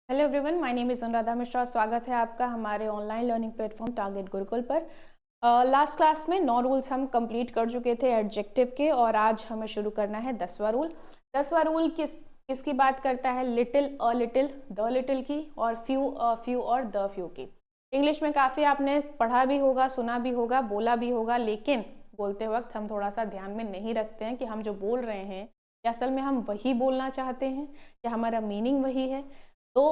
Hello everyone, my name is Anuradha Mishra. स्वागत है आपका हमारे online learning platform target Gurukul पर। लास्ट क्लास में 9 रूल्स हम कंप्लीट कर चुके थे एडजेक्टिव के, और आज हमें शुरू करना है 10वां रूल। 10वां रूल किसकी बात करता है? Little, a little, the little की, और फ्यू, अ फ्यू और द फ्यू की। इंग्लिश में काफ़ी आपने पढ़ा भी होगा, सुना भी होगा, बोला भी होगा, लेकिन बोलते वक्त हम थोड़ा सा ध्यान में नहीं रखते हैं कि हम जो बोल रहे हैं या असल में हम वही बोलना चाहते हैं या हमारा मीनिंग वही है। तो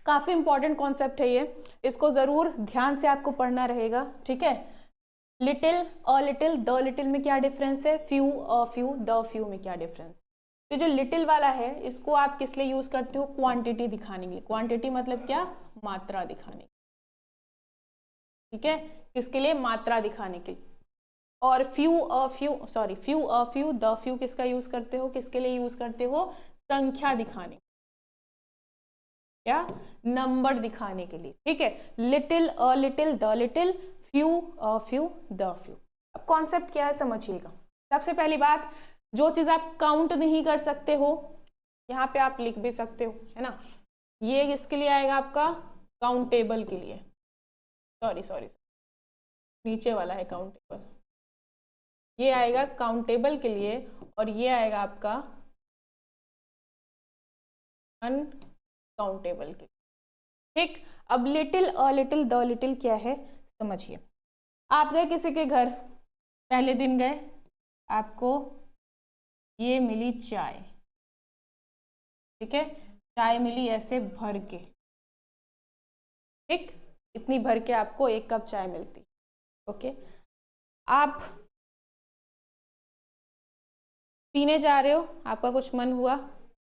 काफी इंपॉर्टेंट कॉन्सेप्ट है ये, इसको जरूर ध्यान से आपको पढ़ना रहेगा, ठीक है। Little, a little, the little में क्या डिफरेंस है? Few, a few, the few में क्या डिफरेंस? तो जो लिटिल वाला है इसको आप किस लिए यूज करते हो? क्वांटिटी दिखाने के लिए। क्वांटिटी मतलब क्या? मात्रा दिखाने, ठीक है। किसके लिए? मात्रा दिखाने के लिए। और few, a few, sorry, few, a few, the few किसका यूज करते हो? किसके लिए यूज करते हो? संख्या दिखाने या नंबर दिखाने के लिए, ठीक है। Little, a little, the little, few, a few, the few. अब कॉन्सेप्ट क्या है समझिएगा। सबसे पहली बात, जो चीज आप काउंट नहीं कर सकते हो यहाँ पे आप लिख भी सकते हो, है ना। ये किसके लिए आएगा? आपका काउंटेबल के लिए। सॉरी सॉरी, नीचे वाला है काउंटेबल, ये आएगा काउंटेबल के लिए, और ये आएगा आपका अनकाउंटेबल के लिए, ठीक। अब little, a little, the little क्या है समझिए। आप गए किसी के घर, पहले दिन गए, आपको ये मिली चाय, ठीक है। चाय मिली ऐसे भर के, ठीक, इतनी भर के आपको एक कप चाय मिलती, ओके। आप पीने जा रहे हो, आपका कुछ मन हुआ,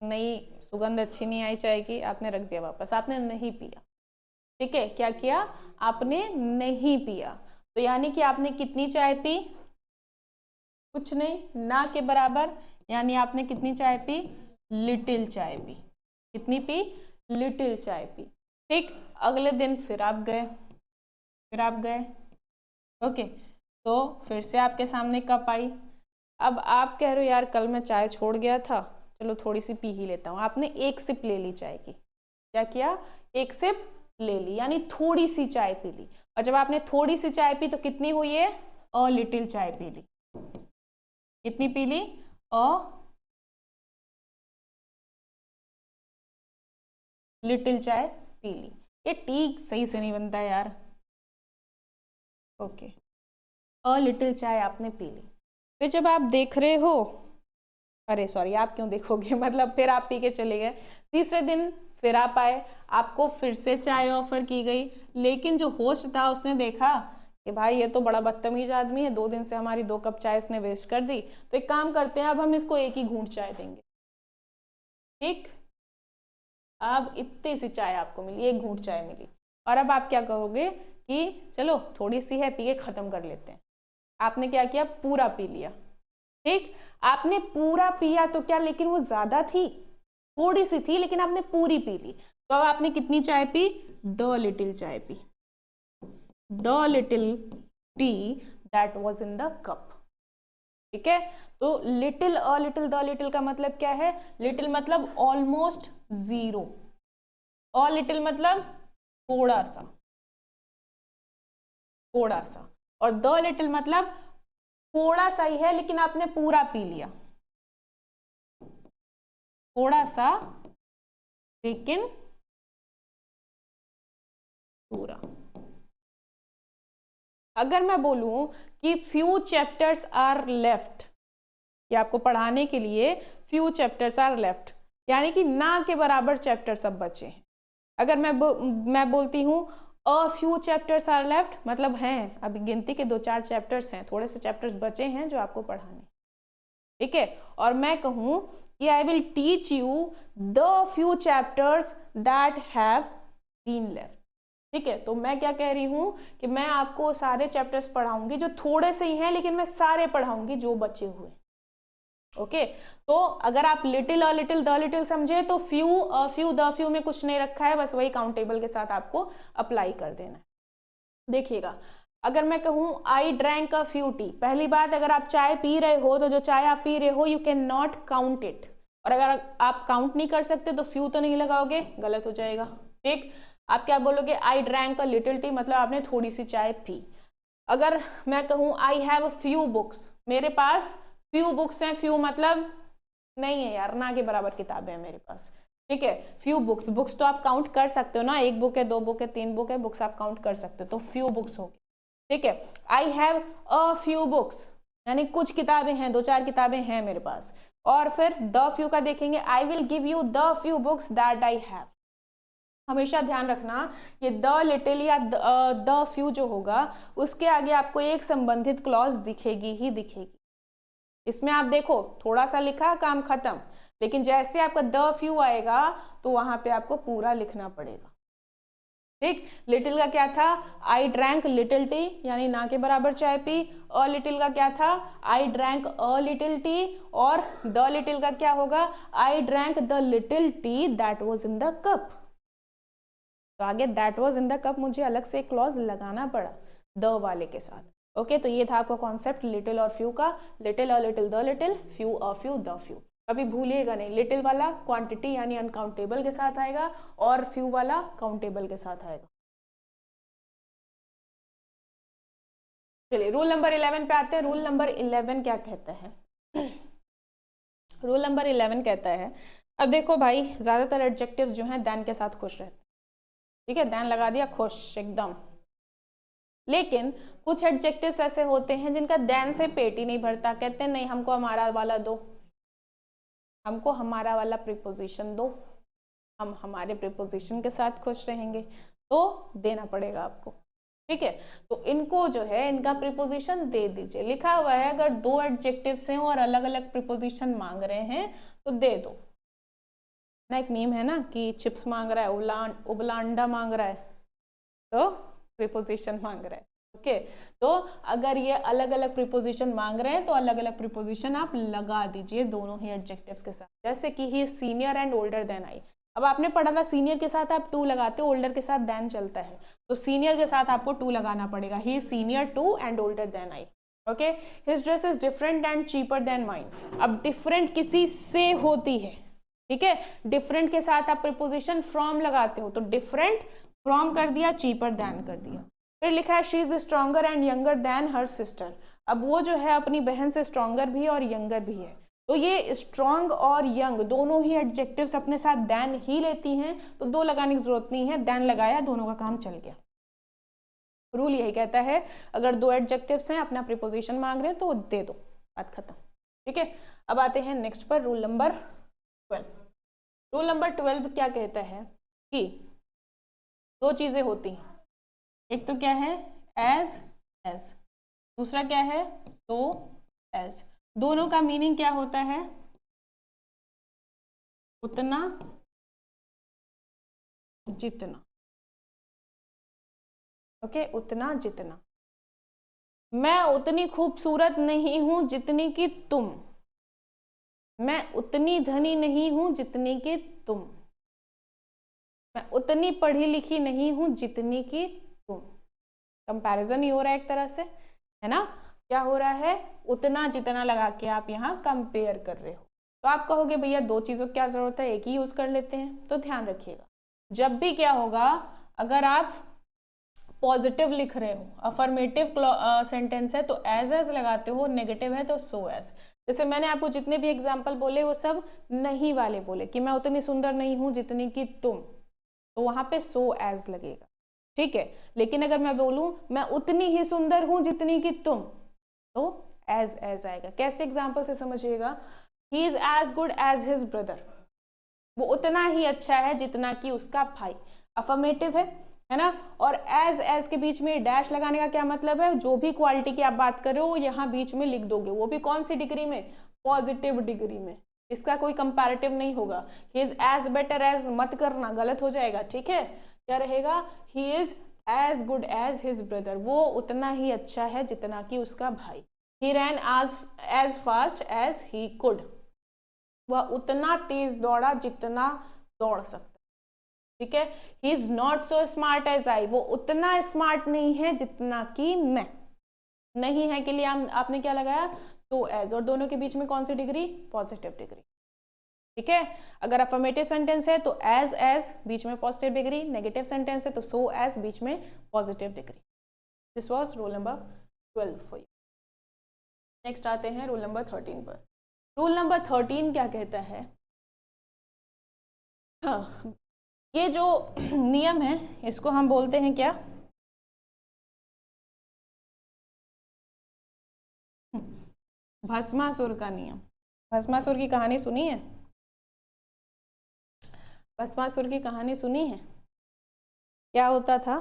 नहीं, सुगंध अच्छी नहीं आई चाय की, आपने रख दिया वापस, आपने नहीं पिया, ठीक है। क्या किया? आपने नहीं पिया। तो यानी कि आपने कितनी चाय पी? कुछ नहीं, ना के बराबर। यानी आपने कितनी चाय पी? लिटिल चाय पी। कितनी पी? लिटिल चाय पी, ठीक। अगले दिन फिर आप गए, ओके। तो फिर से आपके सामने कप आई। अब आप कह रहे हो यार कल मैं चाय छोड़ गया था, चलो थोड़ी सी पी ही लेता हूँ। आपने एक सिप ले ली चाय की। क्या किया? एक सिप ले ली, यानी थोड़ी सी चाय पी ली। और जब आपने थोड़ी सी चाय पी तो कितनी हुई है? अ लिटिल चाय पी ली। कितनी पी ली? अ लिटिल चाय पी ली। ये टी सही से नहीं बनता है यार, ओके। अ लिटिल चाय आपने पी ली। फिर जब आप देख रहे हो, अरे सॉरी, आप क्यों देखोगे मतलब फिर आप पी के चले गए। तीसरे दिन फिर आप आए, आपको फिर से चाय ऑफर की गई, लेकिन जो होस्ट था उसने देखा कि भाई ये तो बड़ा बदतमीज आदमी है, 2 दिन से हमारी 2 कप चाय इसने वेस्ट कर दी, तो एक काम करते हैं, अब हम इसको एक ही घूंट चाय देंगे, ठीक। अब इतनी सी चाय आपको मिली, एक घूंट चाय मिली, और अब आप क्या कहोगे कि चलो थोड़ी सी है, पी के खत्म कर लेते हैं। आपने क्या किया? पूरा पी लिया, ठीक। आपने पूरा पिया तो क्या, लेकिन वो ज्यादा थी, थोड़ी सी थी, लेकिन आपने पूरी पी ली। तो अब आपने कितनी चाय पी? द लिटिल चाय P, the little T that was in the cup, ठीक है। तो little, a little, the little का मतलब क्या है? लिटिल मतलब ऑलमोस्ट जीरो, अ लिटिल मतलब थोड़ा सा, थोड़ा सा, और द लिटिल मतलब थोड़ा सा ही है लेकिन आपने पूरा पी लिया, थोड़ा सा लेकिन पूरा। अगर मैं बोलूं कि फ्यू चैप्टर्स आर लेफ्ट, कि आपको पढ़ाने के लिए फ्यू चैप्टर्स आर लेफ्ट, यानी कि ना के बराबर चैप्टर सब बचे हैं। अगर मैं बोलती हूं a few chapters are left, मतलब हैं अभी गिनती के 2-4 चैप्टर्स हैं, थोड़े से चैप्टर्स बचे हैं जो आपको पढ़ाने, ठीक है। और मैं कहूं कि I will teach you the few chapters that have been left, ठीक है। तो मैं क्या कह रही हूं कि मैं आपको सारे चैप्टर्स पढ़ाऊंगी जो थोड़े से ही हैं, लेकिन मैं सारे पढ़ाऊंगी जो बचे हुए, ओके। तो अगर आप little, a little, the little समझे तो few, a few, the few में कुछ नहीं रखा है, बस वही काउंटेबल के साथ आपको अप्लाई कर देना है। देखिएगा, अगर मैं कहूं I drank a few T, पहली बात, अगर आप चाय पी रहे हो तो जो चाय आप पी रहे हो you can not count it, और अगर आप काउंट नहीं कर सकते तो फ्यू तो नहीं लगाओगे, गलत हो जाएगा। ठीक, आप क्या बोलोगे, I drank a little T, मतलब आपने थोड़ी सी चाय पी। अगर मैं कहूँ I have a few books, मेरे पास फ्यू बुक्स हैं, फ्यू मतलब नहीं है यार, ना के बराबर किताबें हैं मेरे पास। ठीक है, फ्यू बुक्स, बुक्स तो आप काउंट कर सकते हो ना, एक बुक है, दो बुक है, तीन बुक है, बुक्स आप काउंट कर सकते हो, तो फ्यू बुक्स हो गए। ठीक है, I have a few books यानी कुछ किताबें हैं, दो चार किताबें हैं मेरे पास। और फिर द फ्यू का देखेंगे, I will give you the few books that I have. हमेशा ध्यान रखना ये द लिटिल या द फ्यू जो होगा उसके आगे आपको एक संबंधित क्लॉज दिखेगी ही दिखेगी। इसमें आप देखो थोड़ा सा लिखा, काम खत्म, लेकिन जैसे आपका द फ्यू आएगा तो वहां पे आपको पूरा लिखना पड़ेगा। ठीक, लिटिल का क्या था, आई ड्रैंक लिटिल टी यानी ना के बराबर चाय पी। अ लिटिल का क्या था, I drank a little T. और द लिटिल का क्या होगा, I drank the little T that was in the cup. तो आगे that was in the cup मुझे अलग से क्लॉज लगाना पड़ा द वाले के साथ। ओके, तो ये था आपका कॉन्सेप्ट लिटिल और फ्यू का, little a little the little, few a few the few. कभी भूलिएगा नहीं, लिटिल वाला क्वांटिटी यानी अनकाउंटेबल के साथ आएगा और फ्यू वाला काउंटेबल के साथ आएगा। चलिए रूल नंबर 11 पे आते हैं। रूल नंबर 11 क्या कहता है, रूल नंबर 11 कहता है, अब देखो भाई ज्यादातर एडजेक्टिव्स जो हैं देन के साथ खुश रहते हैं। ठीक है, देन लगा दिया, खुश एकदम। लेकिन कुछ एडजेक्टिव्स ऐसे होते हैं जिनका देन से पेट ही नहीं भरता, कहते हैं नहीं हमको हमारा वाला दो, हमको हमारा वाला प्रीपोजिशन दो, हम हमारे प्रीपोजिशन के साथ खुश रहेंगे, तो देना पड़ेगा आपको। ठीक है, तो इनको जो है इनका प्रीपोजिशन दे दीजिए। लिखा हुआ है अगर दो एडजेक्टिव्स हैं और अलग अलग प्रीपोजिशन मांग रहे हैं तो दे दो ना। एक मीम है ना कि चिप्स मांग रहा है, उबला अंडा मांग रहा है, तो प्रीपोजिशन मांग रहा है। ओके, तो अगर ये अलग अलग प्रीपोजिशन मांग रहे हैं तो अलग अलग प्रीपोजिशन आप लगा दीजिए दोनों ही एडजेक्टिव्स के साथ। जैसे कि he senior and older than I, अब आपने पढ़ा था सीनियर के साथ आप टू लगाते हो, ओल्डर के साथ देन चलता है, तो सीनियर के साथ आपको टू लगाना पड़ेगा, he senior to and older than I. Okay, his dress is different and cheaper than mine, अब डिफरेंट किसी से होती है, ठीक है, डिफरेंट के साथ आप प्रीपोजिशन फ्रॉम लगाते हो, तो डिफरेंट फ्रॉम कर दिया, चीपर देन कर दिया। फिर लिखा है she is stronger and younger than her sister, अब वो जो है अपनी बहन से स्ट्रॉन्गर भी है और यंगर भी है, तो ये स्ट्रॉन्ग और यंग दोनों ही एडजेक्टिव्स अपने साथ देन ही लेती हैं, तो दो लगाने की जरूरत नहीं है, देन लगाया दोनों का काम चल गया। रूल यही कहता है अगर दो एडजेक्टिव्स हैं अपना प्रीपोजिशन मांग रहे हैं तो दे दो, बात खत्म। ठीक है, अब आते हैं नेक्स्ट पर, रूल नंबर 12। रूल नंबर 12 क्या कहता है कि दो चीजें होती हैं, एक तो क्या है एज एज, दूसरा क्या है सो एज। दोनों का मीनिंग क्या होता है, उतना जितना। ओके, उतना जितना। मैं उतनी खूबसूरत नहीं हूं जितनी कि तुम, मैं उतनी धनी नहीं हूं जितनी कि तुम, मैं उतनी पढ़ी लिखी नहीं हूं जितनी कि तुम। कंपैरिजन ही हो रहा है एक तरह से, है ना, क्या हो रहा है, उतना जितना लगा के आप यहाँ कंपेयर कर रहे हो। तो आप कहोगे भैया दो चीजों की क्या जरूरत है, एक ही यूज कर लेते हैं, तो ध्यान रखिएगा जब भी क्या होगा, अगर आप पॉजिटिव लिख रहे हो, अफर्मेटिव सेंटेंस है तो एज लगाते हो, नेगेटिव है तो सो एज। जैसे मैंने आपको जितने भी एग्जाम्पल बोले वो सब नहीं वाले बोले कि मैं उतनी सुंदर नहीं हूं जितनी कि तुम, तो वहां पे सो एज लगेगा। ठीक है, लेकिन अगर मैं बोलूं मैं उतनी ही सुंदर हूं जितनी कि तुम, तो एज आएगा। कैसे एग्जाम्पल से समझिएगा, he is as good as his brother, वो उतना ही अच्छा है जितना कि उसका भाई, अफर्मेटिव है ना। और एज के बीच में डैश लगाने का क्या मतलब है, जो भी क्वालिटी की आप बात कर रहे हो यहाँ बीच में लिख दोगे, वो भी कौन सी डिग्री में, पॉजिटिव डिग्री में, इसका कोई कंपैरेटिव नहीं होगा। He is as better as मत करना, गलत हो जाएगा। ठीक है, क्या रहेगा, he is as good as his brother, वो उतना ही अच्छा है जितना कि उसका भाई। He ran as fast as he could, वह उतना तेज दौड़ा जितना दौड़ सकता। ठीक है, he is not so smart as I, वो उतना स्मार्ट नहीं है जितना कि मैं। नहीं है के लिए आपने क्या लगाया, सो एज, और दोनों के बीच में कौन सी डिग्री, पॉजिटिव डिग्री। ठीक है। अगर अफर्मेटिव सेंटेंस है तो एज बीच में पॉजिटिव डिग्री, नेगेटिव सेंटेंस है तो सो एज बीच में positive degree. This was rule number 12 for you. Next आते हैं रूल नंबर 13 पर। रूल नंबर 13 क्या कहता है? हाँ, ये जो नियम है इसको हम बोलते हैं क्या? भस्मासुर का नियम। भस्मासुर की कहानी सुनी है? भस्मासुर की कहानी सुनी है? क्या होता था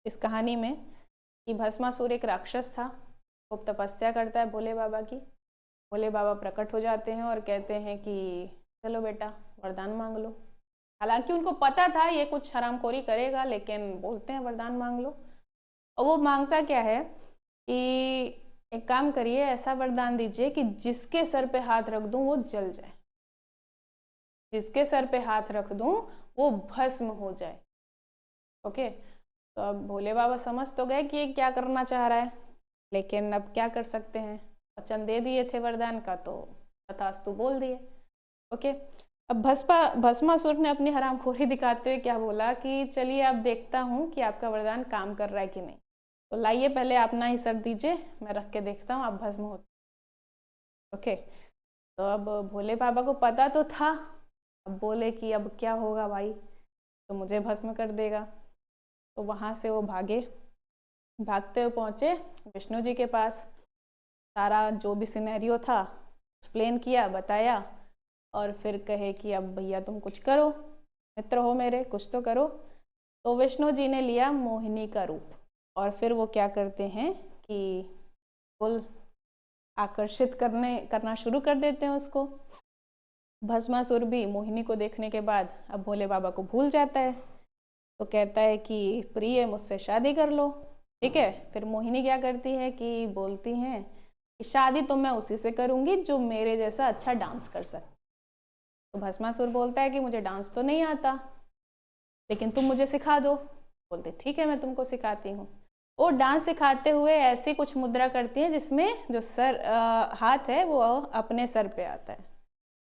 इस कहानी में कि भस्मासुर एक राक्षस था, खूब तपस्या करता है भोले बाबा की। भोले बाबा प्रकट हो जाते हैं और कहते हैं कि चलो बेटा वरदान मांग लो। हालांकि उनको पता था ये कुछ हरामखोरी करेगा, लेकिन बोलते हैं वरदान मांग लो। और वो मांगता क्या है कि एक काम करिए, ऐसा वरदान दीजिए कि जिसके सर पे हाथ रख दूं वो जल जाए, जिसके सर पे हाथ रख दूं वो भस्म हो जाए। ओके, तो अब भोले बाबा समझ तो गए कि ये क्या करना चाह रहा है, लेकिन अब क्या कर सकते हैं, वचन दे दिए थे वरदान का तो तथास्तु बोल दिए। ओके, अब भस्मासुर ने अपनी हरामखोरी दिखाते हुए क्या बोला कि चलिए अब देखता हूँ कि आपका वरदान काम कर रहा है कि नहीं। तो लाइए पहले अपना ही सर दीजिए, मैं रख के देखता हूँ आप भस्म होते। ओके, तो अब भोले बाबा को पता तो था, अब बोले कि अब क्या होगा भाई, तो मुझे भस्म कर देगा। तो वहाँ से वो भागते हुए पहुँचे विष्णु जी के पास। सारा जो भी सिनेरियो था एक्सप्लेन किया, बताया, और फिर कहे कि अब भैया तुम कुछ करो, मित्र हो मेरे, कुछ तो करो। तो विष्णु जी ने लिया मोहिनी का रूप, और फिर वो क्या करते हैं कि फुल आकर्षित करना शुरू कर देते हैं उसको। भस्मासुर भी मोहिनी को देखने के बाद अब भोले बाबा को भूल जाता है, तो कहता है कि प्रिय मुझसे शादी कर लो। ठीक है, फिर मोहिनी क्या करती है कि बोलती हैं कि शादी तो मैं उसी से करूंगी जो मेरे जैसा अच्छा डांस कर सके। तो भस्मासुर बोलता है कि मुझे डांस तो नहीं आता, लेकिन तुम मुझे सिखा दो। बोलते ठीक है मैं तुमको सिखाती हूँ। वो डांस सिखाते हुए ऐसी कुछ मुद्रा करती है जिसमें जो हाथ है वो अपने सर पे आता है।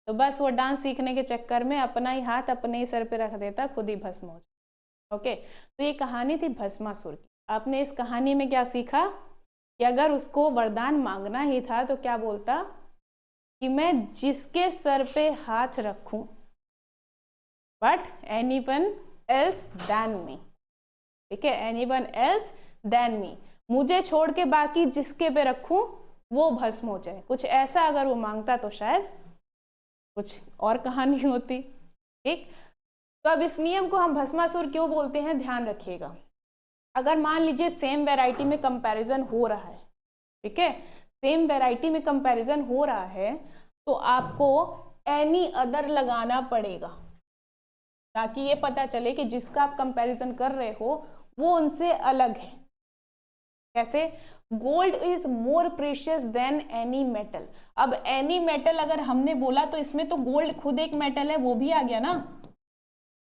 तो बस वो डांस सीखने के चक्कर में अपना ही हाथ अपने ही सर पे रख देता, खुद ही भस्म हो जाता। ओके, तो ये कहानी थी भस्मासुर की। आपने इस कहानी में क्या सीखा कि अगर उसको वरदान मांगना ही था तो क्या बोलता कि मैं जिसके सर पे हाथ रखूं, but anyone else than me. ठीक है, एनीवन एल्स देन मी, मुझे छोड़ के बाकी जिसके पे रखूं वो भस्म हो जाए। कुछ ऐसा अगर वो मांगता तो शायद कुछ और कहानी होती। ठीक, तो अब इस नियम को हम भस्मासुर क्यों बोलते हैं ध्यान रखिएगा। अगर मान लीजिए सेम वैरायटी में कंपैरिजन हो रहा है, ठीक है, सेम वैरायटी में कंपैरिजन हो रहा है, तो आपको एनी अदर लगाना पड़ेगा ताकि ये पता चले कि जिसका आप कंपैरिजन कर रहे हो वो उनसे अलग है। कैसे? Gold is more precious than any metal. अब एनी मेटल अगर हमने बोला तो इसमें तो गोल्ड खुद एक मेटल है, वो भी आ गया ना,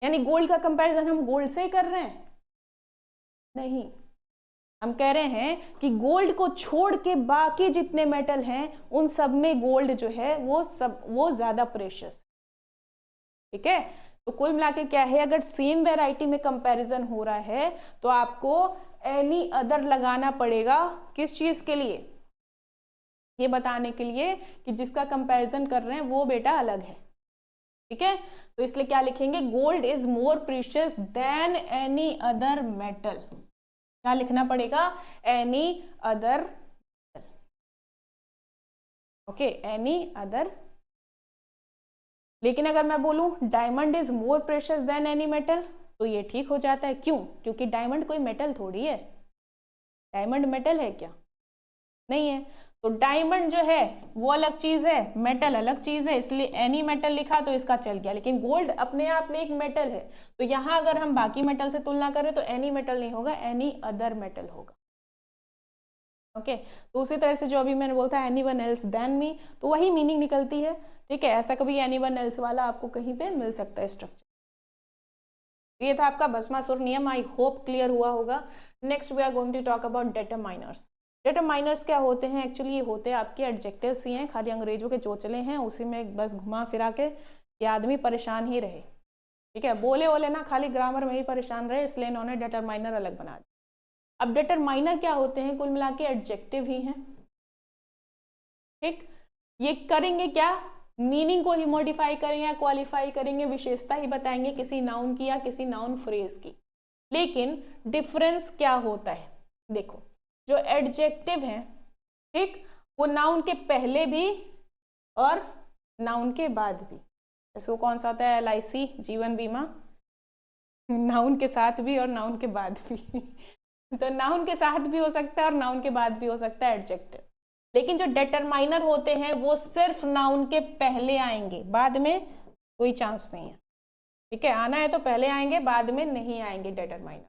यानी गोल्ड का कंपैरिजन हम गोल्ड से ही कर रहे हैं? नहीं, हम कह रहे हैं कि गोल्ड को छोड़ के बाकी जितने मेटल हैं उन सब में गोल्ड जो है वो ज्यादा प्रेशियस। ठीक है, तो कुल मिला के क्या है, अगर सेम वैरायटी में कंपैरिजन हो रहा है तो आपको एनी अदर लगाना पड़ेगा। किस चीज के लिए? ये बताने के लिए कि जिसका कंपैरिजन कर रहे हैं वो बेटा अलग है। ठीक है, तो इसलिए क्या लिखेंगे, gold is more precious than any other metal. क्या लिखना पड़ेगा? Any other. Okay, any other. लेकिन अगर मैं बोलूं diamond is more precious than any metal तो ये ठीक हो जाता है। क्यों? क्योंकि डायमंड कोई मेटल थोड़ी है। डायमंड मेटल है क्या? नहीं है। तो डायमंड जो है वो अलग चीज है, मेटल अलग चीज है, इसलिए एनी मेटल लिखा तो इसका चल गया। लेकिन गोल्ड अपने आप में एक मेटल है, तो यहां अगर हम बाकी मेटल से तुलना करें तो एनी मेटल नहीं होगा, एनी अदर मेटल होगा। ओके, तो उसी तरह से जो अभी मैंने बोलता है any one else than me, तो वही मीनिंग निकलती है। ठीक है, ऐसा कभी एनी वन एल्स वाला आपको कहीं पे मिल सकता है स्ट्रक्चर। ये था आपका भस्मासुर नियम। आई होप क्लियर हुआ होगा। Next we are going to talk about determiners. Determiners क्या होते हैं? एक्चुअली ये होते हैं आपके एडजेक्टिव्स ही हैं, खाली अंग्रेजों के चोचले हैं, उसी में बस घुमा फिरा के कि आदमी परेशान ही रहे, ठीक है, बोले बोले ना खाली ग्रामर में ही परेशान रहे, इसलिए इन्होंने डिटरमाइनर अलग बना दिया। अब डिटरमाइनर क्या होते हैं, कुल मिला के एडजेक्टिव ही हैं, ठीक। ये करेंगे क्या, मीनिंग को ही मॉडिफाई करेंगे या क्वालिफाई करेंगे, विशेषता ही बताएंगे किसी नाउन की या किसी नाउन फ्रेज की। लेकिन डिफरेंस क्या होता है, देखो जो एडजेक्टिव है, ठीक, वो नाउन के पहले भी और नाउन के बाद भी। इसको कौन सा होता है, LIC जीवन बीमा, नाउन के साथ भी और नाउन के बाद भी तो नाउन के साथ भी हो सकता है और नाउन के बाद भी हो सकता है एडजेक्टिव। लेकिन जो डिटरमाइनर होते हैं वो सिर्फ नाउन के पहले आएंगे, बाद में कोई चांस नहीं है, ठीक है, आना है तो पहले आएंगे, बाद में नहीं आएंगे डिटरमाइनर।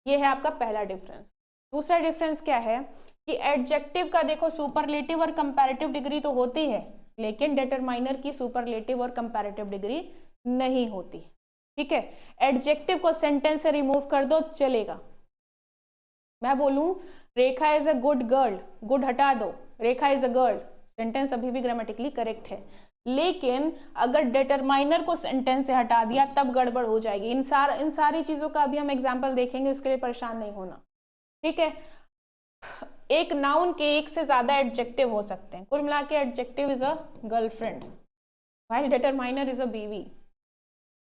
ये है आपका पहला डिफरेंस। दूसरा डिफरेंस क्या है कि एडजेक्टिव का देखो सुपरलेटिव और कंपैरेटिव डिग्री तो होती है, लेकिन डिटरमाइनर की सुपरलेटिव और कंपैरेटिव डिग्री नहीं होती, ठीक है। एडजेक्टिव को सेंटेंस से रिमूव कर दो चलेगा, मैं बोलूं Rekha is a good girl, good हटा दो, Rekha is a girl, sentence अभी भी ग्रामेटिकली करेक्ट है। लेकिन अगर डिटरमाइनर को सेंटेंस से हटा दिया तब गड़बड़ हो जाएगी। इन सारी चीजों का अभी हम एग्जाम्पल देखेंगे, उसके लिए परेशान नहीं होना, ठीक है। एक नाउन के एक से ज्यादा एडजेक्टिव हो सकते हैं, कुल मिला के adjective is a girlfriend, while determiner is a बीवी।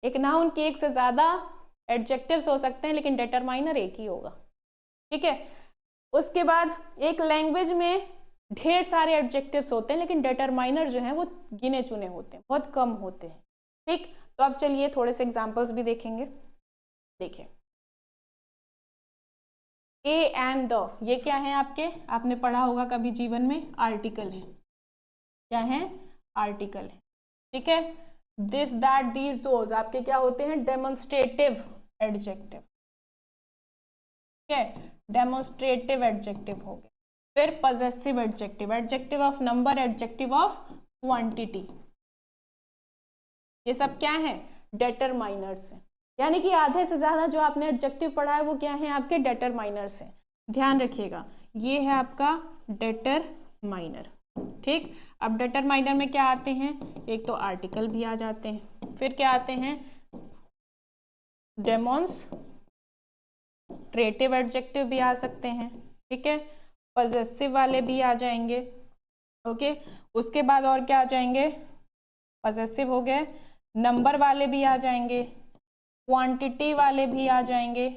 एक नाउन के एक से ज्यादा एडजेक्टिव्स हो सकते हैं, लेकिन डिटरमाइनर एक ही होगा, ठीक है। उसके बाद एक लैंग्वेज में ढेर सारे एडजेक्टिव्स होते हैं, लेकिन डिटरमाइनर जो हैं वो गिने चुने होते हैं, बहुत कम होते हैं, ठीक। तो अब चलिए थोड़े से एग्जांपल्स भी देखेंगे। देखिए ए एंड द, ये क्या है आपके, आपने पढ़ा होगा कभी जीवन में, आर्टिकल है, क्या है, आर्टिकल है, ठीक है। दिस दैट दीज दोज आपके क्या होते हैं, डेमोन्स्ट्रेटिव एडजेक्टिव, ठीक है, डेमोन्स्ट्रेटिव एडजेक्टिव हो गए। फिर possessive adjective, adjective of number, adjective of quantity, ये सब क्या है, डिटरमाइनर्स है। यानी कि आधे से ज्यादा जो आपने एडजेक्टिव पढ़ा है वो क्या है, आपके डिटरमाइनर्स है। ध्यान रखिएगा, ये है आपका डिटरमाइनर, ठीक। अब डिटरमाइनर में क्या आते हैं, एक तो आर्टिकल भी आ जाते हैं, फिर क्या आते हैं, डेमोन्स्ट्रेटिव एडजेक्टिव भी आ सकते हैं, ठीक है, पजेसिव वाले भी आ जाएंगे, ओके। उसके बाद और क्या आ जाएंगे, पजेसिव हो गए, नंबर वाले भी आ जाएंगे, क्वांटिटी वाले भी आ जाएंगे,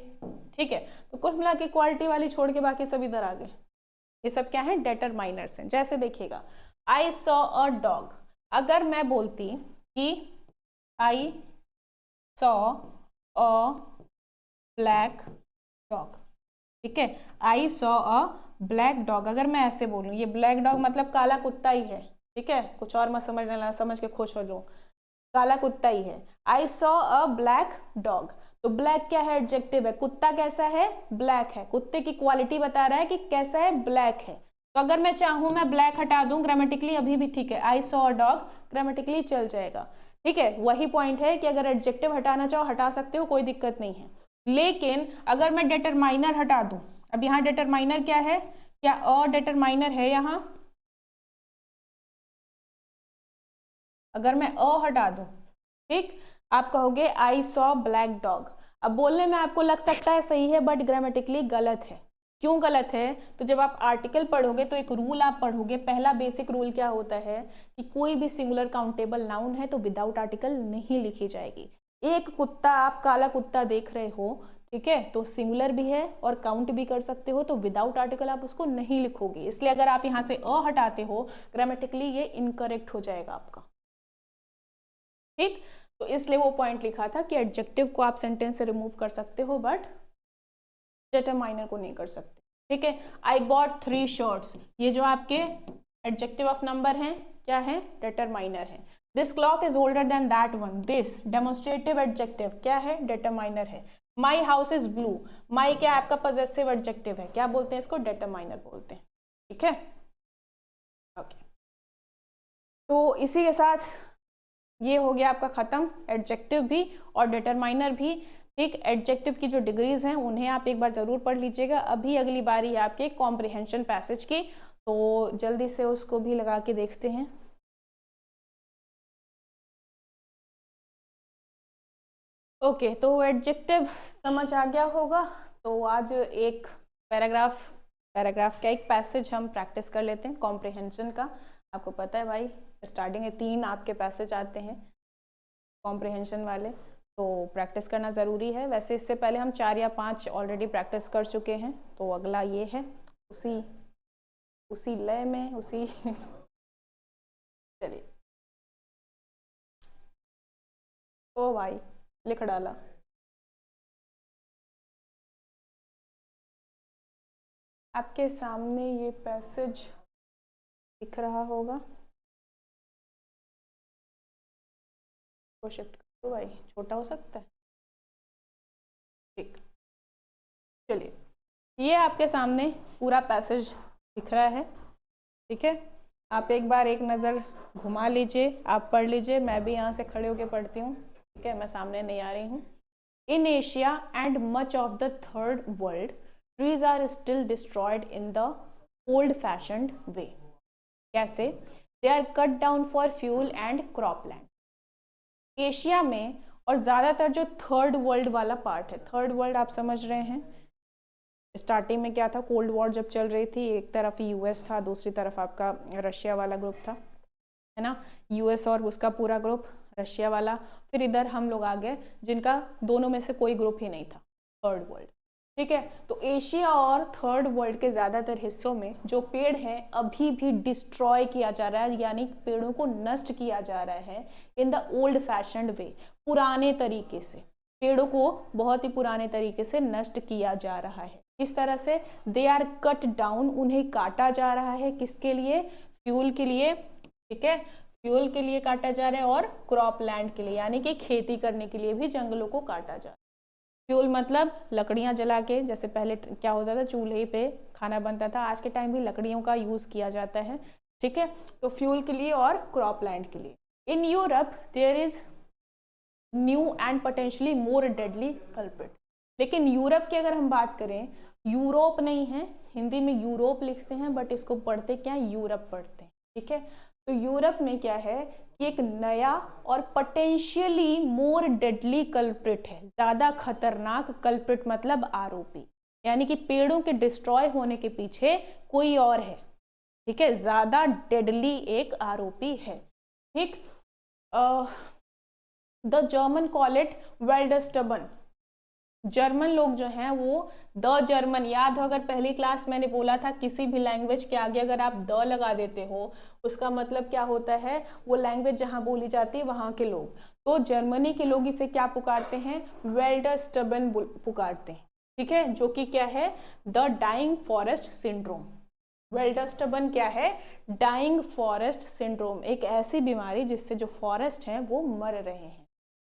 ठीक है। तो कुल मिला के क्वालिटी वाली छोड़ के बाकी सब इधर आ गए, ये सब क्या है, डिटरमाइनर्स हैं। जैसे देखिएगा, आई सॉ अ डॉग, अगर मैं बोलती कि I saw a black dog, ठीक है, I saw a black dog, अगर मैं ऐसे बोलूं, ये ब्लैक डॉग मतलब काला कुत्ता ही है, ठीक है, कुछ और मत समझने लगा, समझ के खुश हो लो, काला कुत्ता ही है। I saw a black dog, तो ब्लैक क्या है, एडजेक्टिव है, कुत्ता कैसा है, ब्लैक है, कुत्ते की क्वालिटी बता रहा है कि कैसा है, ब्लैक है। तो अगर मैं चाहूं मैं ब्लैक हटा दूं ग्रामेटिकली अभी भी ठीक है, I saw a dog grammatically चल जाएगा, ठीक है। वही पॉइंट है कि अगर एडजेक्टिव हटाना चाहो हटा सकते हो, कोई दिक्कत नहीं है। लेकिन अगर मैं डिटरमाइनर हटा दूं, अब यहाँ डिटरमाइनर क्या है, क्या अ डिटरमाइनर है यहाँ, अगर मैं अ हटा दूं, ठीक, आप कहोगे आई सॉ ब्लैक डॉग। अब बोलने में आपको लग सकता है सही है, बट ग्रामेटिकली गलत है। क्यों गलत है, तो जब आप आर्टिकल पढ़ोगे तो एक रूल आप पढ़ोगे, पहला बेसिक रूल क्या होता है कि कोई भी सिंगुलर काउंटेबल नाउन है तो विदाउट आर्टिकल नहीं लिखी जाएगी। एक कुत्ता, आप काला कुत्ता देख रहे हो, ठीक है, तो सिंगुलर भी है और काउंट भी कर सकते हो, तो विदाउट आर्टिकल आप उसको नहीं लिखोगे। इसलिए अगर आप यहाँ से अ हटाते हो ग्रामेटिकली ये इनकरेक्ट हो जाएगा आपका, ठीक। तो इसलिए वो पॉइंट लिखा था कि एडजेक्टिव को आप सेंटेंस से रिमूव कर सकते हो बट डिटरमाइनर को नहीं कर सकते, ठीक है। आई बॉट 3 शर्ट्स, ये जो आपके एडजेक्टिव ऑफ नंबर हैं क्या है, डिटरमाइनर है। This clock is older than that one, this demonstrative adjective क्या है, डिटरमाइनर है। माई हाउस इज ब्लू, माई क्या आपका पजेसिव एडजेक्टिव है, क्या बोलते हैं इसको, डिटरमाइनर बोलते हैं, ठीक है, ओके। तो इसी के साथ ये हो गया आपका खत्म, एडजेक्टिव भी और डिटरमाइनर भी, ठीक। एडजेक्टिव की जो डिग्रीज हैं उन्हें आप एक बार जरूर पढ़ लीजिएगा। अभी अगली बारी है आपके कॉम्प्रिहेंशन पैसेज की, तो जल्दी से उसको भी लगा के देखते हैं। ओके, तो एडजेक्टिव समझ आ गया होगा। तो आज एक पैराग्राफ का एक पैसेज हम प्रैक्टिस कर लेते हैं कॉम्प्रिहेंशन का। आपको पता है भाई, स्टार्टिंग में 3 आपके पैसेज आते हैं कॉम्प्रिहेंशन वाले, तो प्रैक्टिस करना ज़रूरी है। वैसे इससे पहले हम 4 या 5 ऑलरेडी प्रैक्टिस कर चुके हैं, तो अगला ये है उसी लय में उसी चलिए। ओ भाई, लिख डाला। आपके सामने ये पैसेज दिख रहा होगा, को शिफ्ट कर दो भाई, छोटा हो सकता है। ठीक, चलिए, ये आपके सामने पूरा पैसेज दिख रहा है। ठीक है, आप एक बार एक नज़र घुमा लीजिए, आप पढ़ लीजिए, मैं भी यहाँ से खड़े होकर पढ़ती हूँ। ठीक है, मैं सामने नहीं आ रही हूँ। In Asia and much of the third world, trees are still destroyed in the old fashioned way. कैसे? They are cut down for fuel and cropland. Asia में और ज़्यादातर जो थर्ड वर्ल्ड वाला पार्ट है, थर्ड वर्ल्ड आप समझ रहे हैं, स्टार्टिंग में क्या था, कोल्ड वॉर जब चल रही थी, एक तरफ यूएस था, दूसरी तरफ आपका रशिया वाला ग्रुप था, है ना। यूएस और उसका पूरा ग्रुप, रशिया वाला, फिर इधर हम लोग आ गए जिनका दोनों में से कोई ग्रुप ही नहीं था, थर्ड वर्ल्ड। ठीक है, तो एशिया और थर्ड वर्ल्ड के ज़्यादातर हिस्सों में जो पेड़ हैं अभी भी डिस्ट्रॉय किया जा रहा है, यानी पेड़ों को नष्ट किया जा रहा है इन द ओल्ड फैशन्ड वे, पुराने तरीके से। पेड़ों को बहुत ही पुराने तरीके से नष्ट किया जा रहा है। इस तरह से दे आर कट डाउन, उन्हें काटा जा रहा है, किसके लिए? फ्यूल के लिए। ठीक है, फ्यूल के लिए काटा जा रहा है, और क्रॉप लैंड के लिए, यानी कि खेती करने के लिए भी जंगलों को काटा जा रहा है। फ्यूल मतलब लकड़ियां जला के, जैसे पहले क्या होता था, चूल्हे पे खाना बनता था, आज के टाइम भी लकड़ियों का यूज किया जाता है। ठीक है, तो फ्यूल के लिए और क्रॉप लैंड के लिए। In Europe there is new and potentially more deadly culprit. लेकिन यूरोप की अगर हम बात करें, यूरोप नहीं है, हिंदी में यूरोप लिखते हैं, बट इसको पढ़ते क्या, यूरोप पढ़ते हैं। ठीक है, तो यूरोप में क्या है कि एक नया और पोटेंशियली मोर डेडली कल्प्रिट है, ज्यादा खतरनाक कल्प्रिट मतलब आरोपी, यानी कि पेड़ों के डिस्ट्रॉय होने के पीछे कोई और है। ठीक है, ज्यादा डेडली एक आरोपी है। ठीक, द जर्मन कॉल इट वेल्डस्टबन। जर्मन लोग जो हैं वो द जर्मन, याद हो अगर पहली क्लास मैंने बोला था, किसी भी लैंग्वेज के आगे अगर आप द लगा देते हो उसका मतलब क्या होता है, वो लैंग्वेज जहां बोली जाती है वहां के लोग। तो जर्मनी के लोग इसे क्या पुकारते हैं, वेल्डस्टबन पुकारते हैं। ठीक है, जो कि क्या है, द डाइंग फॉरेस्ट सिंड्रोम। वेल्डस्टबन क्या है, डाइंग फॉरेस्ट सिंड्रोम, एक ऐसी बीमारी जिससे जो फॉरेस्ट हैं वो मर रहे हैं।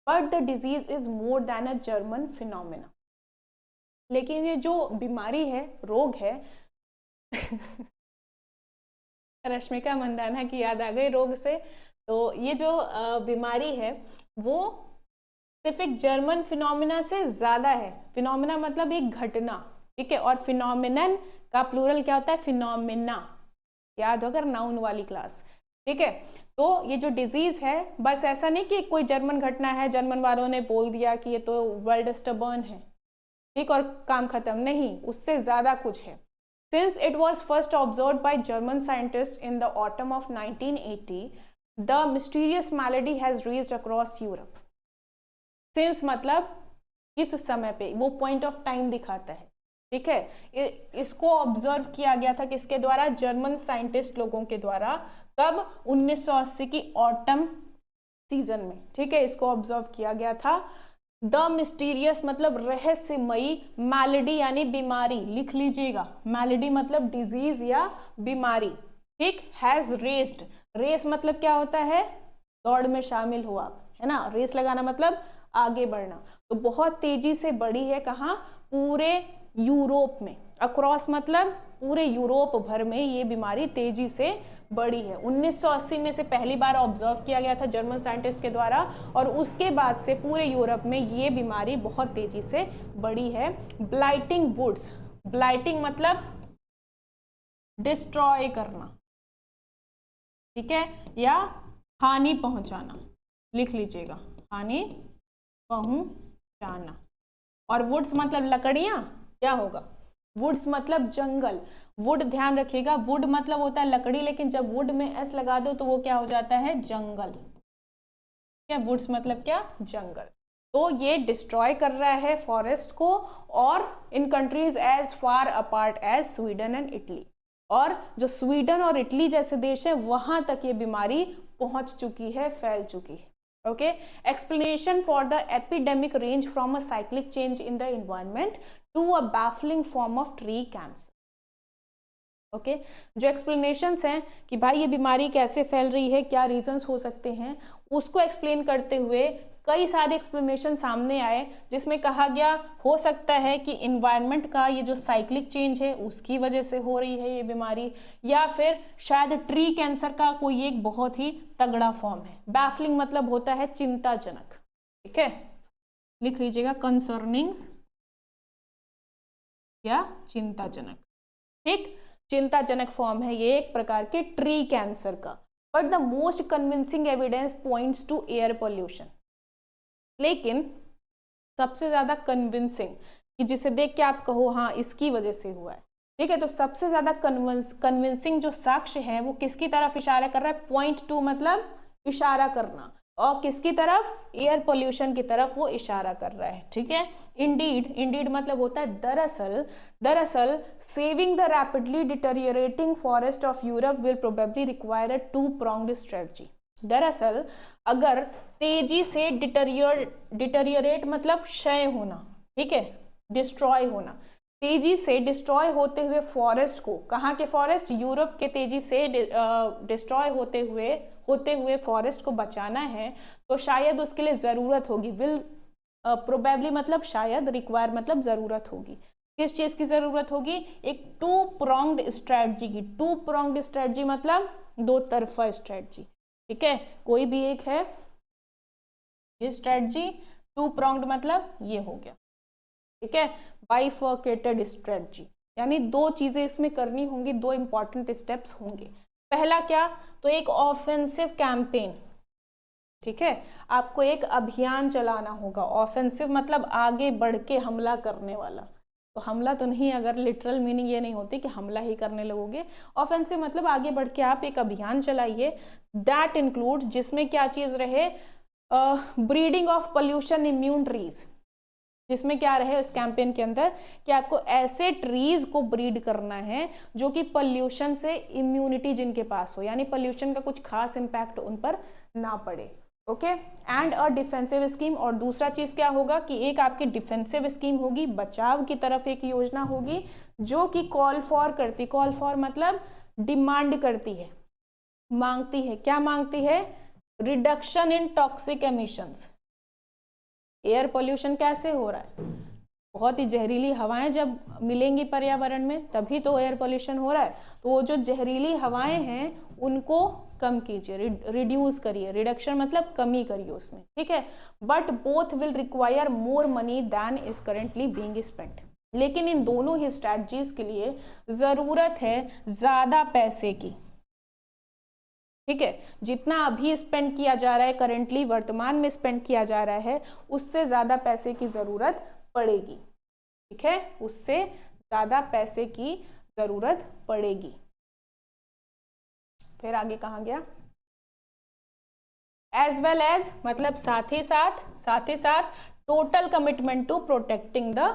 But the disease is more than a German phenomena. लेकिन ये जो बीमारी है, रोग है रश्मिका मंदाना की याद आ गई रोग से। तो ये जो बीमारी है वो सिर्फ एक जर्मन फिनोमिना से ज्यादा है। फिनोमिना मतलब एक घटना। ठीक है, और फिनोमिनन का प्लूरल क्या होता है, फिनोमिना, याद हो अगर नाउन वाली क्लास। ठीक है, तो ये जो डिजीज है, बस ऐसा नहीं कि कोई जर्मन घटना है, जर्मन वालों ने बोल दिया कि ये तो वेल्डस्टबर्न है, ठीक, और काम खत्म, नहीं, उससे ज्यादा कुछ है। Since it was first observed by German scientist in the autumn of 1980, the mysterious malady has reached across Europe. Since मतलब इस समय पे, वो पॉइंट ऑफ टाइम दिखाता है। ठीक है, इसको ऑब्जर्व किया गया था किसके द्वारा, जर्मन साइंटिस्ट लोगों के द्वारा। कब, 1980 की ऑटम सीजन में। ठीक है, इसको ऑब्जर्व किया गया था। द मिस्टीरियस मतलब रहस्यमयी, मैलेडी यानी बीमारी, लिख लीजिएगा, मैलेडी मतलब डिजीज या बीमारी। ठीक, हैज रेस्ड, रेस मतलब क्या होता है, दौड़ में शामिल हो आप, है ना, रेस लगाना मतलब आगे बढ़ना। तो बहुत तेजी से बढ़ी है, कहाँ, पूरे यूरोप में। अक्रॉस मतलब पूरे यूरोप भर में ये बीमारी तेजी से बढ़ी है। 1980 में से पहली बार ऑब्जर्व किया गया था जर्मन साइंटिस्ट के द्वारा, और उसके बाद से पूरे यूरोप में ये बीमारी बहुत तेजी से बढ़ी है। ब्लाइटिंग वुड्स, ब्लाइटिंग मतलब डिस्ट्रॉय करना, ठीक है, या हानि पहुंचाना, लिख लीजिएगा, हानि पहुंचाना। बचाना। और वुड्स मतलब लकड़ियां, क्या होगा, वुड्स मतलब जंगल। वुड ध्यान रखिएगा, वुड मतलब होता है लकड़ी, लेकिन जब वुड में एस लगा दो तो वो क्या हो जाता है, जंगल। क्या वुड्स मतलब क्या, जंगल। तो ये डिस्ट्रॉय कर रहा है फॉरेस्ट को, और in countries as far apart as Sweden and Italy, और जो स्वीडन और इटली जैसे देश है वहां तक ये बीमारी पहुंच चुकी है, फैल चुकी है। Okay, explanation for the epidemic range from a cyclic change in the environment to a baffling form of tree cancer. Okay, जो एक्सप्लेनेशंस हैं कि भाई ये बीमारी कैसे फैल रही है, क्या रीजंस हो सकते हैं, उसको एक्सप्लेन करते हुए कई सारे एक्सप्लेनेशन सामने आए, जिसमें कहा गया हो सकता है कि इन्वायरमेंट का ये जो साइक्लिक चेंज है उसकी वजह से हो रही है ये बीमारी, या फिर शायद ट्री कैंसर का कोई एक बहुत ही तगड़ा फॉर्म है। बैफलिंग मतलब होता है चिंताजनक, ठीक है, लिख लीजिएगा, कंसर्निंग या चिंताजनक, ठीक, चिंताजनक फॉर्म है ये एक प्रकार के ट्री कैंसर का। But the most convincing evidence points to air pollution, लेकिन सबसे ज्यादा कन्विंसिंग कि जिसे देख के आप कहो हाँ इसकी वजह से हुआ है, ठीक है, तो सबसे ज्यादा कन्विंसिंग जो साक्ष्य है वो किसकी तरफ इशारा कर रहा है, पॉइंट टू मतलब इशारा करना, और किसकी तरफ, एयर पोल्यूशन की तरफ वो इशारा कर रहा है, ठीक है। इंडीड, इंडीड मतलब होता है दरअसल, दरअसल saving the rapidly deteriorating forest of Europe will probably require a two pronged strategy. दरअसल अगर तेजी से डिटेरियोरेट मतलब क्षय होना, ठीक है, डिस्ट्रॉय होना, तेजी से डिस्ट्रॉय होते हुए फॉरेस्ट को, कहाँ के फॉरेस्ट, यूरोप के तेजी से डिस्ट्रॉय होते हुए फॉरेस्ट को बचाना है, तो शायद उसके लिए जरूरत होगी, विल प्रोबेबली मतलब शायद, रिक्वायर मतलब जरूरत होगी, किस चीज की जरूरत होगी, एक टू प्रोंग्ड स्ट्रेटजी की। टू प्रोंग्ड स्ट्रेटजी मतलब दो तरफा स्ट्रेटजी, ठीक है, कोई भी एक है ये स्ट्रेटजी, टू प्रोंग्ड मतलब ये हो गया, ठीक है, बाइफर्केटेड स्ट्रेटजी, यानी दो चीजें इसमें करनी होंगी, दो इंपॉर्टेंट स्टेप्स होंगे। पहला क्या, तो एक ऑफेंसिव कैंपेन, ठीक है, आपको एक अभियान चलाना होगा। ऑफेंसिव मतलब आगे बढ़ के हमला करने वाला, तो हमला तो नहीं, अगर लिटरल मीनिंग ये नहीं होती कि हमला ही करने लगोगे, ऑफेंसिव मतलब आगे बढ़ के आप एक अभियान चलाइए। दैट इंक्लूड्स, जिसमें क्या चीज रहे, breeding of pollution immune trees, जिसमें क्या रहे उस कैंपेन के अंदर कि आपको ऐसे ट्रीज को ब्रीड करना है जो कि पोल्यूशन से इम्यूनिटी जिनके पास हो, यानी पोल्यूशन का कुछ खास इंपैक्ट उन पर ना पड़े। Okay, and a defensive scheme, और दूसरा चीज क्या होगा कि एक आपकी डिफेंसिव स्कीम होगी, बचाव की तरफ एक योजना होगी जो कि कॉल फॉर करती, कॉल फॉर मतलब डिमांड करती है, मांगती है, क्या मांगती है, reduction in toxic emissions. Air pollution कैसे हो रहा है, बहुत ही जहरीली हवाएं जब मिलेंगी पर्यावरण में तभी तो एयर पोल्यूशन हो रहा है, तो वो जो जहरीली हवाएं हैं उनको कम कीजिए, रिड्यूस करिए, रिडक्शन मतलब कमी करिए उसमें, ठीक है। But both will require more money than is currently being spent, लेकिन इन दोनों ही स्ट्रैटेजीज के लिए जरूरत है ज्यादा पैसे की, ठीक है, जितना अभी स्पेंड किया जा रहा है, करेंटली वर्तमान में स्पेंड किया जा रहा है, उससे ज्यादा पैसे की जरूरत पड़ेगी, ठीक है, उससे ज्यादा पैसे की जरूरत पड़ेगी। फिर आगे कहा गया, एज वेल एज मतलब साथ ही साथ total commitment to protecting the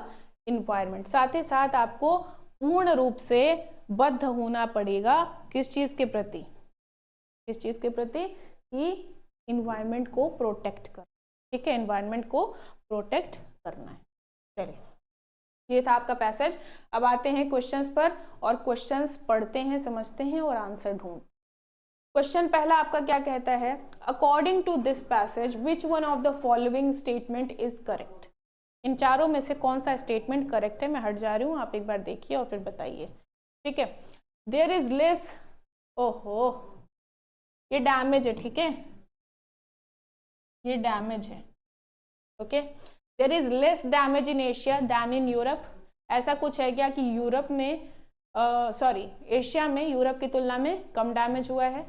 environment, साथ ही साथ आपको पूर्ण रूप से बद्ध होना पड़ेगा किस चीज के प्रति, किस चीज के प्रति, कि इन्वायरमेंट को प्रोटेक्ट कर, ठीक है, इन्वायरमेंट को प्रोटेक्ट करना है। चलिए, ये था आपका पैसेज। अब आते हैं क्वेश्चंस पर, और क्वेश्चंस पढ़ते हैं, समझते हैं और आंसर ढूंढ। क्वेश्चन पहला आपका क्या कहता है, according to this passage which one of the following statement is correct. इन चारों में से कौन सा स्टेटमेंट करेक्ट है, मैं हट जा रही हूँ, आप एक बार देखिए और फिर बताइए, ठीक है। देयर इज लेस, ओहो ये डैमेज है, ठीक है, ये डैमेज है, okay, there is less damage in Asia than in Europe. ऐसा कुछ है क्या कि यूरोप में एशिया में यूरोप की तुलना में कम डैमेज हुआ है,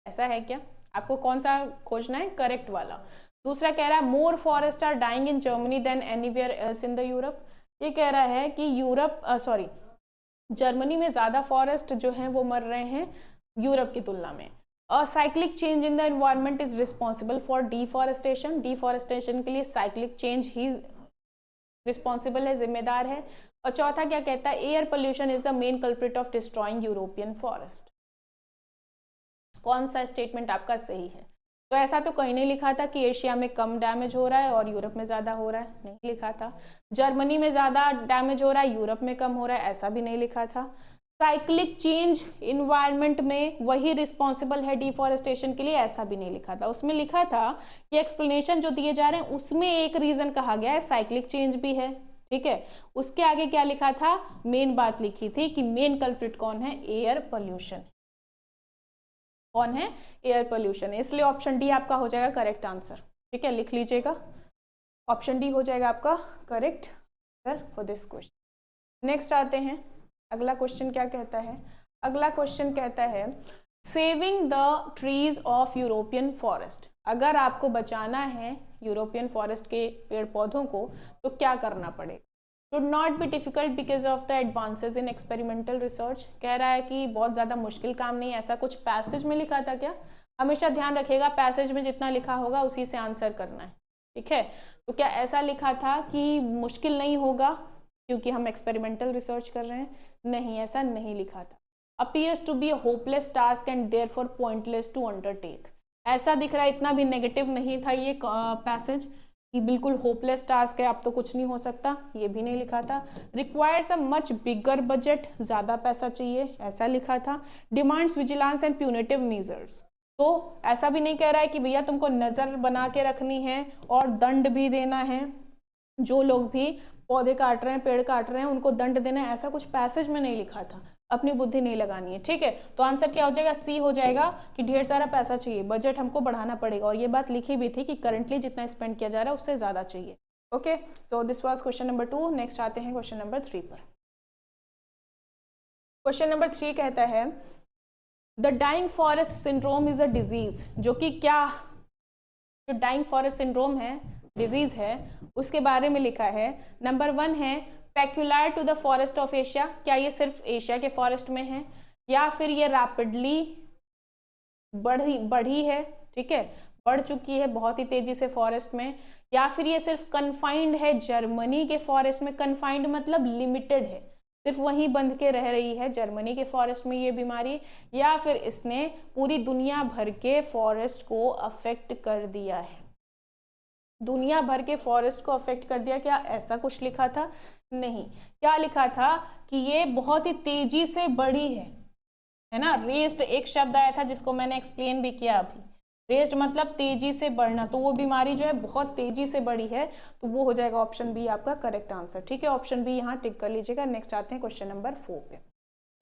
ऐसा है क्या, आपको कौन सा खोजना है, करेक्ट वाला। दूसरा कह रहा है more forest are dying in Germany than anywhere else in the Europe. ये कह रहा है कि जर्मनी में ज्यादा फॉरेस्ट जो हैं वो मर रहे हैं यूरोप की तुलना में। अ cyclic change in the environment is responsible for deforestation. Deforestation के लिए साइक्लिक चेंज ही रिस्पॉन्सिबल है, जिम्मेदार है। और चौथा क्या कहता है, air pollution is the main culprit of destroying European forest. कौन सा स्टेटमेंट आपका सही है? तो ऐसा तो कहीं नहीं लिखा था कि एशिया में कम डैमेज हो रहा है और यूरोप में ज्यादा हो रहा है, नहीं लिखा था। जर्मनी में ज्यादा डैमेज हो रहा है, यूरोप में कम हो रहा है, ऐसा भी नहीं लिखा था। साइक्लिक चेंज इन्वायरमेंट में वही रिस्पॉन्सिबल है डिफॉरेस्टेशन के लिए, ऐसा भी नहीं लिखा था। उसमें लिखा था कि एक्सप्लेनेशन जो दिए जा रहे हैं उसमें एक रीजन कहा गया है साइक्लिक चेंज भी है, ठीक है। उसके आगे क्या लिखा था, मेन बात लिखी थी कि मेन कल्प्रिट कौन है, एयर पोल्यूशन। कौन है, एयर पोल्यूशन। इसलिए ऑप्शन डी आपका हो जाएगा करेक्ट आंसर, ठीक है, लिख लीजिएगा। ऑप्शन डी हो जाएगा आपका correct answer for this question. Next आते हैं, अगला क्वेश्चन क्या कहता है। अगला क्वेश्चन कहता है saving the trees of European forest. अगर आपको बचाना है यूरोपियन फॉरेस्ट के पेड़ पौधों को तो क्या करना पड़ेगा। Should not be difficult because of the advances in experimental research. कह रहा है कि बहुत ज़्यादा मुश्किल काम नहीं, ऐसा कुछ पैसेज में लिखा था क्या। हमेशा ध्यान रखिएगा पैसेज में जितना लिखा होगा उसी से आंसर करना है, ठीक है। तो क्या ऐसा लिखा था कि मुश्किल नहीं होगा क्योंकि हम एक्सपेरिमेंटल रिसर्च कर रहे हैं, नहीं ऐसा नहीं लिखा था। Appears to be a hopeless task and therefore pointless to undertake. ऐसा दिख रहा है, इतना भी नेगेटिव नहीं था ये पैसेज कि बिल्कुल होपलेस टास्क है, अब तो कुछ नहीं हो सकता, ये भी नहीं लिखा था। Requires a much bigger budget, ज़्यादा पैसा चाहिए, ऐसा लिखा था। Demands vigilance and punitive measures, तो ऐसा भी नहीं कह रहा है कि भैया तुमको नज़र बना के रखनी है और दंड भी देना है, जो लोग भी पौधे काट रहे हैं पेड़ काट रहे हैं उनको दंड देना है, ऐसा कुछ पैसेज में नहीं लिखा था। अपनी बुद्धि नहीं लगानी है, ठीक है। तो आंसर क्या हो जाएगा, सी हो जाएगा कि ढेर सारा पैसा चाहिए, बजट हमको बढ़ाना पड़ेगा। और ये बात लिखी भी थी कि करंटली जितना स्पेंड किया जा रहा है उससे ज्यादा चाहिए। Okay, so this was question number 2। Next आते हैं क्वेश्चन नंबर 3 पर। क्वेश्चन नंबर 3 कहता है the dying forest syndrome is a disease. जो कि क्या, जो डाइंग फॉरेस्ट सिंड्रोम है, डिजीज है, उसके बारे में लिखा है। नंबर 1 है peculiar to the forest of Asia. क्या ये सिर्फ एशिया के फॉरेस्ट में है, या फिर ये रैपिडली बढ़ी है, ठीक है, बढ़ चुकी है बहुत ही तेजी से फॉरेस्ट में, या फिर ये सिर्फ कन्फाइंड है जर्मनी के फॉरेस्ट में। कन्फाइंड मतलब लिमिटेड है, सिर्फ वहीं बंध के रह रही है जर्मनी के फॉरेस्ट में ये बीमारी, या फिर इसने पूरी दुनिया भर के फॉरेस्ट को अफेक्ट कर दिया है। दुनिया भर के फॉरेस्ट को अफेक्ट कर दिया, क्या ऐसा कुछ लिखा था, नहीं। क्या लिखा था कि ये बहुत ही तेजी से बढ़ी है ना। रेस्ड एक शब्द आया था जिसको मैंने एक्सप्लेन भी किया अभी, रेस्ड मतलब तेजी से बढ़ना, तो वो बीमारी जो है बहुत तेजी से बढ़ी है, तो वो हो जाएगा ऑप्शन बी आपका करेक्ट आंसर, ठीक है। ऑप्शन बी यहाँ टिक कर लीजिएगा। नेक्स्ट आते हैं क्वेश्चन नंबर 4 पे।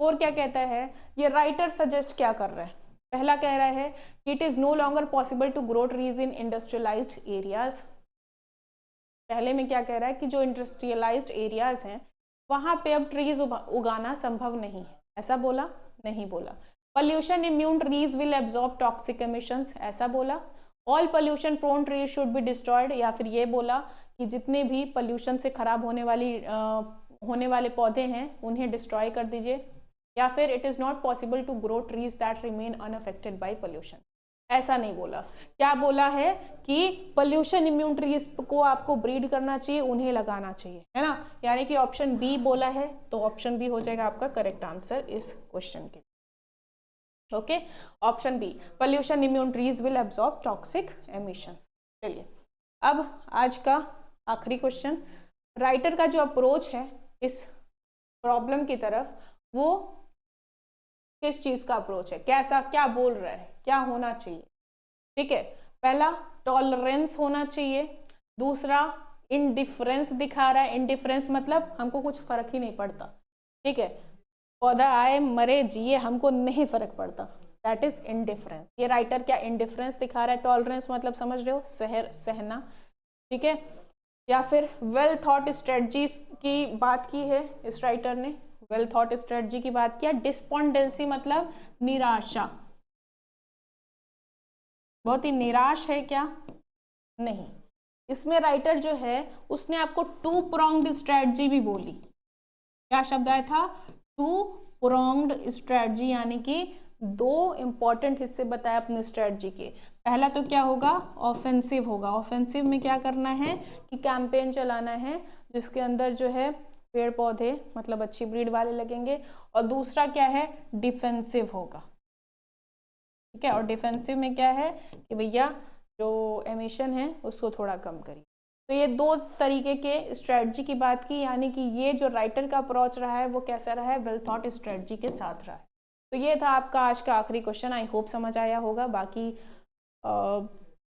4 क्या कहता है, ये राइटर सजेस्ट क्या कर रहा है। पहला कह रहा है कि it is no longer possible to grow trees in industrialised areas. पहले में क्या कह रहा है कि जो इंडस्ट्रियलाइज्ड एरियाज हैं वहां पे अब ट्रीज उगाना संभव नहीं है, ऐसा बोला, नहीं बोला। Pollution immune trees will absorb toxic emissions, ऐसा बोला। All pollution prone trees should be destroyed, या फिर ये बोला कि जितने भी पोल्यूशन से खराब होने वाले पौधे हैं उन्हें डिस्ट्रॉय कर दीजिए। या फिर it is not possible to grow trees that remain unaffected by pollution, ऐसा नहीं बोला। क्या बोला है कि पोल्यूशन इम्यून ट्रीज को आपको ब्रीड करना चाहिए, उन्हें लगाना चाहिए, है ना। यानी कि ऑप्शन बी बोला है, तो ऑप्शन बी हो जाएगा आपका करेक्ट आंसर इस क्वेश्चन के। Okay, option B, pollution immune trees will absorb toxic emissions. चलिए अब आज का आखिरी क्वेश्चन। राइटर का जो अप्रोच है इस प्रॉब्लम की तरफ, वो किस चीज का अप्रोच है, कैसा, क्या बोल रहा है, क्या होना चाहिए, ठीक है। पहला टॉलरेंस होना चाहिए, दूसरा इनडिफरेंस दिखा रहा है। इनडिफरेंस मतलब हमको कुछ फर्क ही नहीं पड़ता, ठीक है, पौधा आए मरे जिए हमको नहीं फर्क पड़ता, दैट इज इनडिफरेंस। ये राइटर क्या इनडिफरेंस दिखा रहा है। टॉलरेंस मतलब समझ रहे हो, सहना, ठीक है। या फिर वेल थॉट स्ट्रेटजीज की बात की है इस राइटर ने, वेल थॉट स्ट्रेटजी की बात किया। डिस्पोंडेंसी मतलब निराशा, बहुत ही निराश है क्या, नहीं, इसमें राइटर जो है उसने आपको टू प्रोंग्ड स्ट्रेटजी भी बोली। क्या शब्द आया था? टू प्रोंग्ड स्ट्रेटजी, यानी कि दो इंपॉर्टेंट हिस्से बताए अपने स्ट्रेटजी के। पहला तो क्या होगा? ऑफेंसिव होगा। ऑफेंसिव में क्या करना है कि कैंपेन चलाना है जिसके अंदर जो है पेड़ पौधे मतलब अच्छी ब्रीड वाले लगेंगे। और दूसरा क्या है? डिफेंसिव होगा। ठीक है, और डिफेंसिव में क्या है कि भैया जो एमिशन है उसको थोड़ा कम करिए। तो ये दो तरीके के स्ट्रेटजी की बात की, यानी कि ये जो राइटर का अप्रोच रहा है वो कैसा रहा है? वेल थॉट स्ट्रेटजी के साथ रहा है। तो ये था आपका आज का आखिरी क्वेश्चन। आई होप समझ आया होगा। बाकी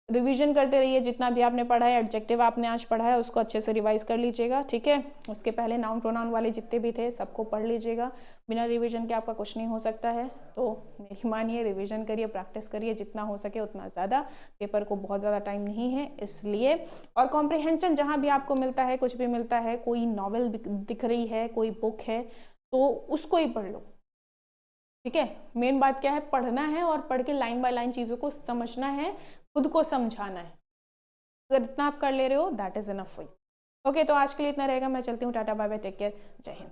रिवीजन करते रहिए, जितना भी आपने पढ़ा है, एडजेक्टिव आपने आज पढ़ा है उसको अच्छे से रिवाइज कर लीजिएगा। ठीक है, उसके पहले नाउन प्रोनाउन वाले जितने भी थे सबको पढ़ लीजिएगा। बिना रिवीजन के आपका कुछ नहीं हो सकता है। तो मेरी मानिए, रिवीजन करिए, प्रैक्टिस करिए जितना हो सके उतना ज़्यादा। पेपर को बहुत ज़्यादा टाइम नहीं है इसलिए। और कॉम्प्रिहेंशन जहाँ भी आपको मिलता है, कुछ भी मिलता है, कोई नॉवेल दिख रही है, कोई बुक है, तो उसको ही पढ़ लो। ठीक है, मेन बात क्या है? पढ़ना है और पढ़ के लाइन बाय लाइन चीज़ों को समझना है, खुद को समझाना है। अगर इतना आप कर ले रहे हो that is enough for you. Okay, तो आज के लिए इतना रहेगा। मैं चलती हूँ, tata bye bye, take care, जय हिंद।